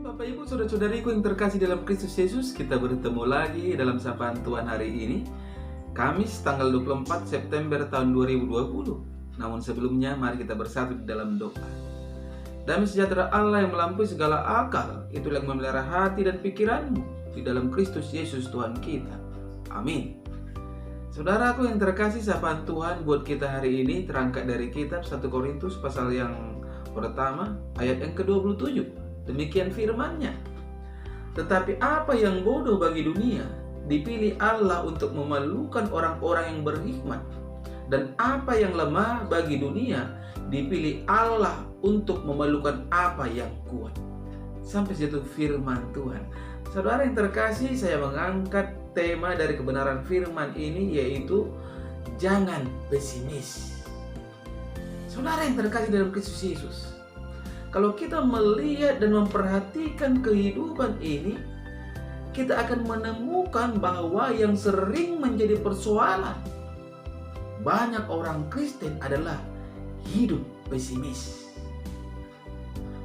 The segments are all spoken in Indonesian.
Bapak Ibu saudara-saudariku yang terkasih dalam Kristus Yesus, kita bertemu lagi dalam sapaan Tuhan hari ini, Kamis tanggal 24 September tahun 2020. Namun sebelumnya mari kita bersatu di dalam doa. Damai sejahtera Allah yang melampaui segala akal, itulah yang memelihara hati dan pikiranmu di dalam Kristus Yesus Tuhan kita. Amin. Saudaraku yang terkasih, sapaan Tuhan buat kita hari ini terangkat dari kitab 1 Korintus pasal yang pertama ayat yang ke-27. Demikian firman-Nya. Tetapi apa yang bodoh bagi dunia dipilih Allah untuk memalukan orang-orang yang berhikmat, dan apa yang lemah bagi dunia dipilih Allah untuk memalukan apa yang kuat. Sampai situ firman Tuhan. Saudara yang terkasih, saya mengangkat tema dari kebenaran firman ini, yaitu jangan pesimis. Saudara yang terkasih dalam Kristus Yesus, kalau kita melihat dan memperhatikan kehidupan ini, kita akan menemukan bahwa yang sering menjadi persoalan banyak orang Kristen adalah hidup pesimis.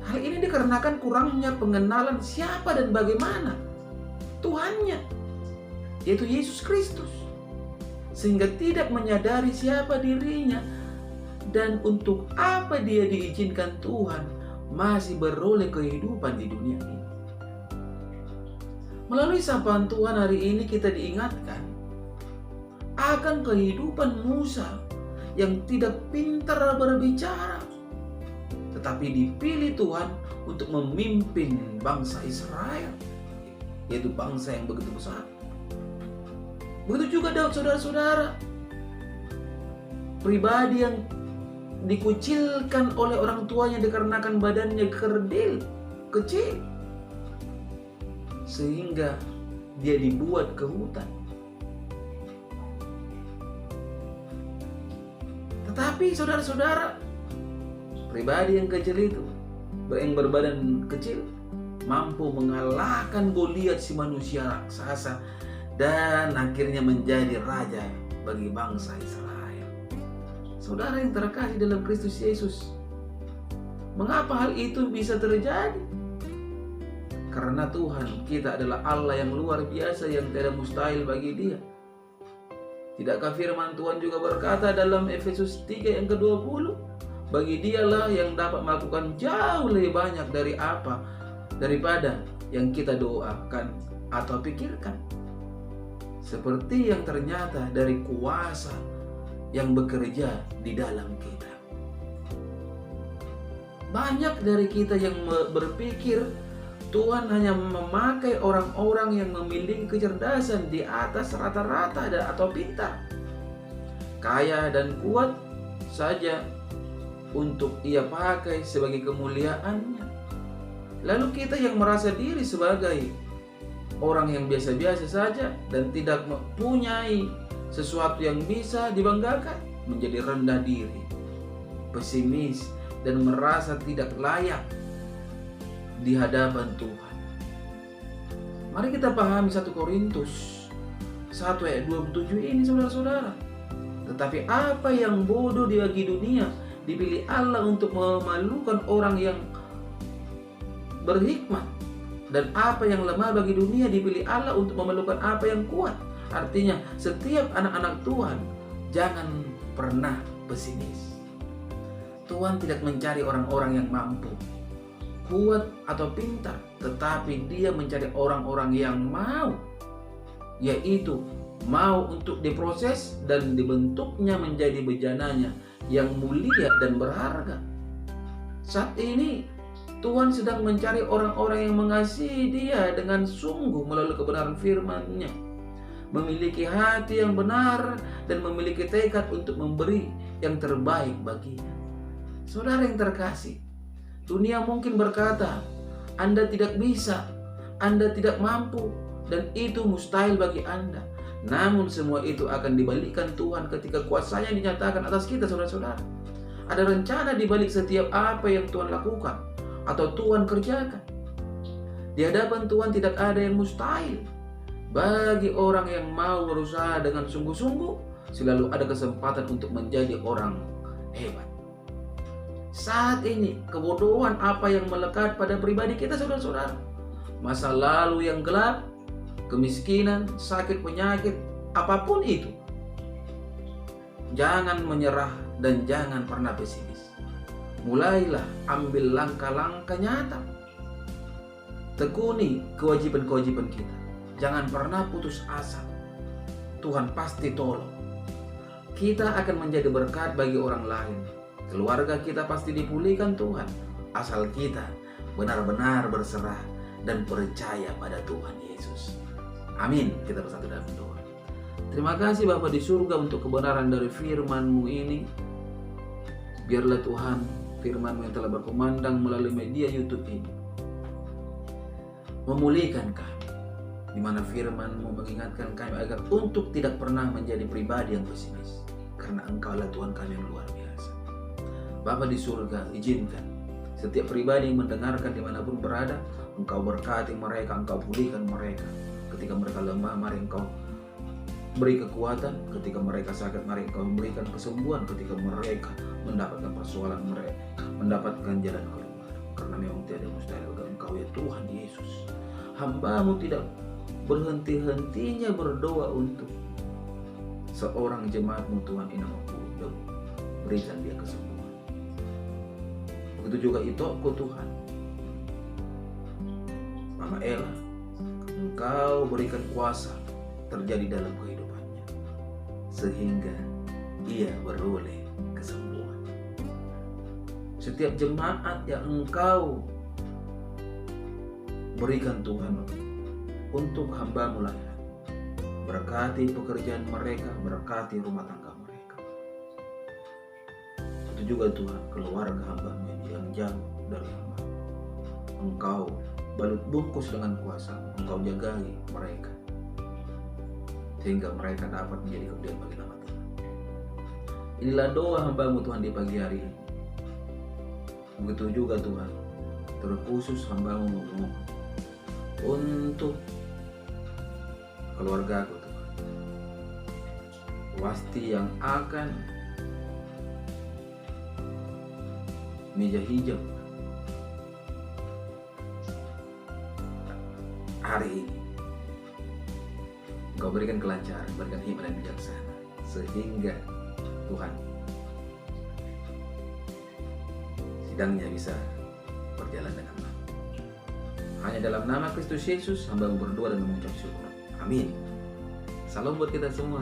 Hal ini dikarenakan kurangnya pengenalan siapa dan bagaimana Tuhannya, yaitu Yesus Kristus, sehingga tidak menyadari siapa dirinya dan untuk apa dia diizinkan Tuhan masih beroleh kehidupan di dunia ini. Melalui sapaan Tuhan hari ini kita diingatkan akan kehidupan Musa yang tidak pintar berbicara, tetapi dipilih Tuhan untuk memimpin bangsa Israel, yaitu bangsa yang begitu besar. Begitu juga Daud, saudara-saudara, pribadi yang dikucilkan oleh orang tuanya dikarenakan badannya kerdil, kecil, sehingga dia dibuat ke hutan. Tetapi saudara-saudara, pribadi yang kecil itu, yang berbadan kecil, mampu mengalahkan Goliat si manusia raksasa dan akhirnya menjadi raja bagi bangsa Israel. Saudara yang terkasih dalam Kristus Yesus, mengapa hal itu bisa terjadi? Karena Tuhan kita adalah Allah yang luar biasa, yang tidak mustahil bagi Dia. Tidakkah firman Tuhan juga berkata dalam Efesus 3 yang ke-20, bagi Dialah yang dapat melakukan jauh lebih banyak daripada yang kita doakan atau pikirkan. Seperti yang ternyata dari kuasa yang bekerja di dalam kita. Banyak dari kita yang berpikir Tuhan hanya memakai orang-orang yang memiliki kecerdasan di atas rata-rata atau pintar, kaya dan kuat saja untuk Ia pakai sebagai kemuliaannya. Lalu kita yang merasa diri sebagai orang yang biasa-biasa saja dan tidak mempunyai sesuatu yang bisa dibanggakan, menjadi rendah diri, pesimis, dan merasa tidak layak di hadapan Tuhan. Mari kita pahami 1 Korintus 1 ayat 27 ini, saudara-saudara. Tetapi apa yang bodoh bagi dunia dipilih Allah untuk memalukan orang yang berhikmat, dan apa yang lemah bagi dunia dipilih Allah untuk memalukan apa yang kuat. Artinya setiap anak-anak Tuhan jangan pernah pesimis. Tuhan tidak mencari orang-orang yang mampu, kuat atau pintar, tetapi Dia mencari orang-orang yang mau, yaitu mau untuk diproses dan dibentuknya menjadi bejananya yang mulia dan berharga. Saat ini Tuhan sedang mencari orang-orang yang mengasihi Dia dengan sungguh melalui kebenaran firman-Nya, memiliki hati yang benar dan memiliki tekad untuk memberi yang terbaik baginya. Saudara yang terkasih, dunia mungkin berkata, Anda tidak bisa, Anda tidak mampu, dan itu mustahil bagi Anda. Namun semua itu akan dibalikkan Tuhan ketika kuasa-Nya dinyatakan atas kita, saudara-saudara. Ada rencana di balik setiap apa yang Tuhan lakukan atau Tuhan kerjakan. Di hadapan Tuhan tidak ada yang mustahil. Bagi orang yang mau berusaha dengan sungguh-sungguh, selalu ada kesempatan untuk menjadi orang hebat. Saat ini kebodohan apa yang melekat pada pribadi kita, saudara-saudara? masa lalu yang gelap, kemiskinan, sakit, penyakit, apapun itu. Jangan menyerah dan jangan pernah pesimis. Mulailah ambil langkah-langkah nyata. Tekuni kewajiban-kewajiban kita. Jangan pernah putus asa. Tuhan pasti tolong. Kita akan menjadi berkat bagi orang lain. Keluarga kita pasti dipulihkan Tuhan. Asal kita benar-benar berserah dan percaya pada Tuhan Yesus. Amin. Kita bersatu dalam doa. Terima kasih Bapa di surga untuk kebenaran dari firman-Mu ini. Biarlah Tuhan firman-Mu yang telah berkumandang melalui media YouTube ini memulihkan kami, di mana firman-Mu mengingatkan kami agar untuk tidak pernah menjadi pribadi yang pesimis, karena Engkaulah Tuhan kami yang luar biasa. Bapa di surga, izinkan setiap pribadi yang mendengarkan dimanapun berada, Engkau berkati mereka, Engkau pulihkan mereka. Ketika mereka lemah, mari Engkau beri kekuatan. Ketika mereka sakit, mari Engkau memberikan kesembuhan. Ketika mereka mendapatkan persoalan, mereka mendapatkan jalan keluar. Karena memang tiada mustahil bagi Engkau ya Tuhan Yesus. Hamba-Mu tidak berhenti-hentinya berdoa untuk seorang jemaat-Mu Tuhan Inamoku. Berikan dia kesembuhan. Begitu juga Itoko Tuhan, Mama Ella, Engkau berikan kuasa terjadi dalam kehidupannya, sehingga ia beroleh kesembuhan. Setiap jemaat yang Engkau berikan Tuhan untuk hamba-Mu layanan, berkati pekerjaan mereka, berkati rumah tangga mereka. Itu juga Tuhan keluarga hamba-Mu yang jauh dari hamba, Engkau balut bungkus dengan kuasa, Engkau jagai mereka, sehingga mereka dapat menjadi kemudian bagi nama Tuhan. Inilah doa hamba-Mu Tuhan di pagi hari ini. Begitu juga Tuhan, terkhusus hamba-Mu memohon untuk keluarga-Ku Tuhan, pasti yang akan meja hijau hari ini. Engkau berikan kelancaran, berikan hikmat dan bijaksana, sehingga Tuhan sidangnya bisa berjalan dengan baik. Hanya dalam nama Kristus Yesus hamba berdoa dan mengucap syukur. Amin. Salam buat kita semua.